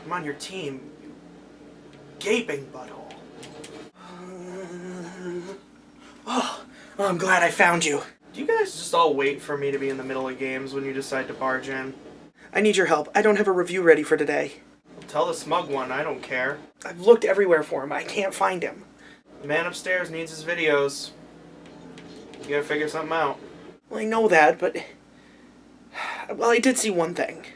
I'm on your team, you gaping butthole. Oh, I'm glad I found you. Do you guys just all wait for me to be in the middle of games when you decide to barge in? I need your help. I don't have a review ready for today. Well, tell the smug one, I don't care. I've looked everywhere for him. I can't find him. The man upstairs needs his videos. You gotta figure something out. Well, I know that, but... Well, I did see one thing.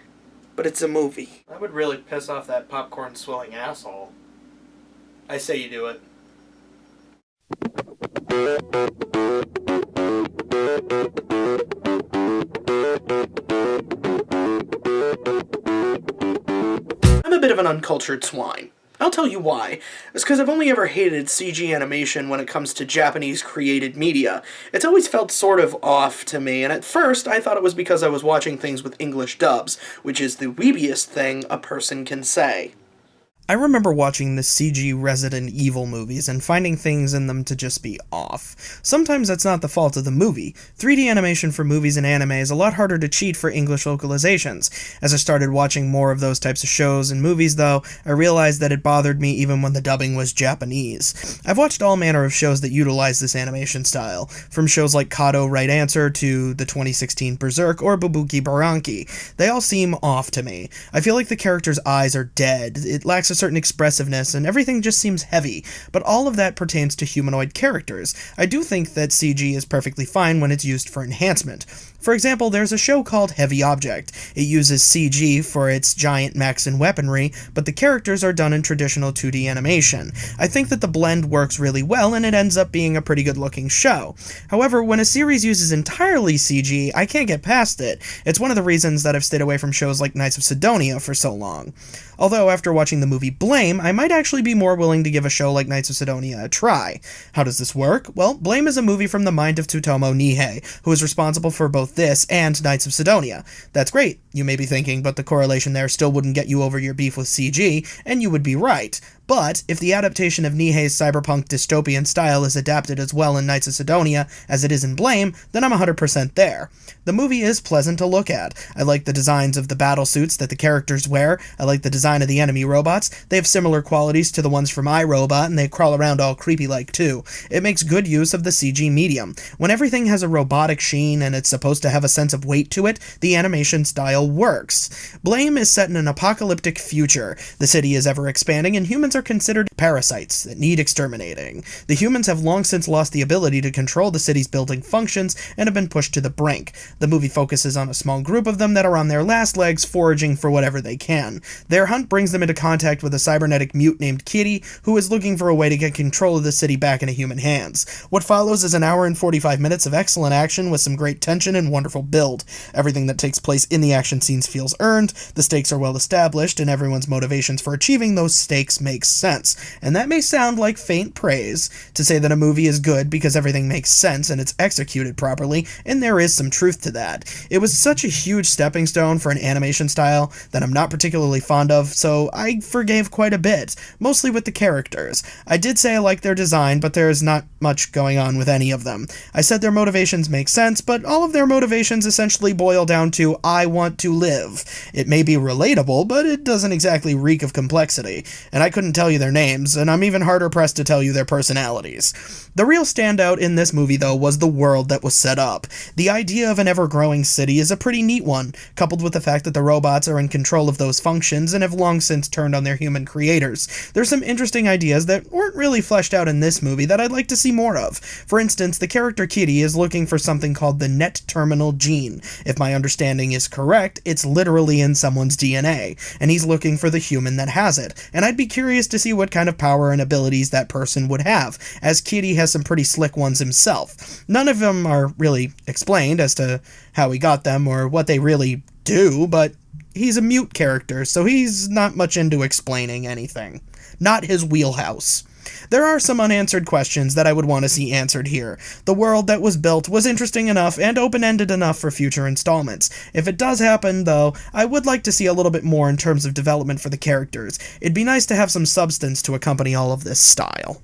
But it's a movie. That would really piss off that popcorn-swilling asshole. I say you do it. I'm a bit of an uncultured swine. I'll tell you why. It's because I've only ever hated CG animation when it comes to Japanese-created media. It's always felt sort of off to me, and at first I thought it was because I was watching things with English dubs, which is the weebiest thing a person can say. I remember watching the CG Resident Evil movies and finding things in them to just be off. Sometimes that's not the fault of the movie. 3D animation for movies and anime is a lot harder to cheat for English localizations. As I started watching more of those types of shows and movies, though, I realized that it bothered me even when the dubbing was Japanese. I've watched all manner of shows that utilize this animation style, from shows like Kato Right Answer to the 2016 Berserk or Bubuki Baranki. They all seem off to me. I feel like the characters' eyes are dead. It lacks a certain expressiveness, and everything just seems heavy, but all of that pertains to humanoid characters. I do think that CG is perfectly fine when it's used for enhancement. For example, there's a show called Heavy Object. It uses CG for its giant mechs and weaponry, but the characters are done in traditional 2D animation. I think that the blend works really well, and it ends up being a pretty good-looking show. However, when a series uses entirely CG, I can't get past it. It's one of the reasons that I've stayed away from shows like Knights of Sidonia for so long. Although, after watching the movie Blame, I might actually be more willing to give a show like Knights of Sidonia a try. How does this work? Well, Blame is a movie from the mind of Tsutomu Nihei, who is responsible for both this and Knights of Sidonia. That's great, you may be thinking, but the correlation there still wouldn't get you over your beef with CG, and you would be right. But, if the adaptation of Nihei's cyberpunk dystopian style is adapted as well in Knights of Sidonia as it is in Blame, then I'm 100% there. The movie is pleasant to look at. I like the designs of the battle suits that the characters wear. I like the design of the enemy robots. They have similar qualities to the ones from iRobot, and they crawl around all creepy-like too. It makes good use of the CG medium. When everything has a robotic sheen and it's supposed to have a sense of weight to it, the animation style works. Blame is set in an apocalyptic future. The city is ever expanding, and humans are considered parasites that need exterminating. The humans have long since lost the ability to control the city's building functions and have been pushed to the brink. The movie focuses on a small group of them that are on their last legs foraging for whatever they can. Their hunt brings them into contact with a cybernetic mute named Kitty, who is looking for a way to get control of the city back into human hands. What follows is an hour and 45 minutes of excellent action with some great tension and wonderful build. Everything that takes place in the action scenes feels earned, the stakes are well established, and everyone's motivations for achieving those stakes make sense. And that may sound like faint praise to say that a movie is good because everything makes sense and it's executed properly, and there is some truth to that. It was such a huge stepping stone for an animation style that I'm not particularly fond of, so I forgave quite a bit, mostly with the characters. I did say I like their design, but there's not much going on with any of them. I said their motivations make sense, but all of their motivations essentially boil down to, I want to live. It may be relatable, but it doesn't exactly reek of complexity, and I couldn't tell you their names, and I'm even harder pressed to tell you their personalities. The real standout in this movie, though, was the world that was set up. The idea of an ever-growing city is a pretty neat one, coupled with the fact that the robots are in control of those functions and have long since turned on their human creators. There's some interesting ideas that weren't really fleshed out in this movie that I'd like to see more of. For instance, the character Kitty is looking for something called the net terminal gene. If my understanding is correct, it's literally in someone's DNA, and he's looking for the human that has it, and I'd be curious to see what kind of power and abilities that person would have, as Kitty has some pretty slick ones himself. None of them are really explained as to how he got them or what they really do, but he's a mute character, so he's not much into explaining anything. Not his wheelhouse. There are some unanswered questions that I would want to see answered here. The world that was built was interesting enough and open-ended enough for future installments. If it does happen, though, I would like to see a little bit more in terms of development for the characters. It'd be nice to have some substance to accompany all of this style.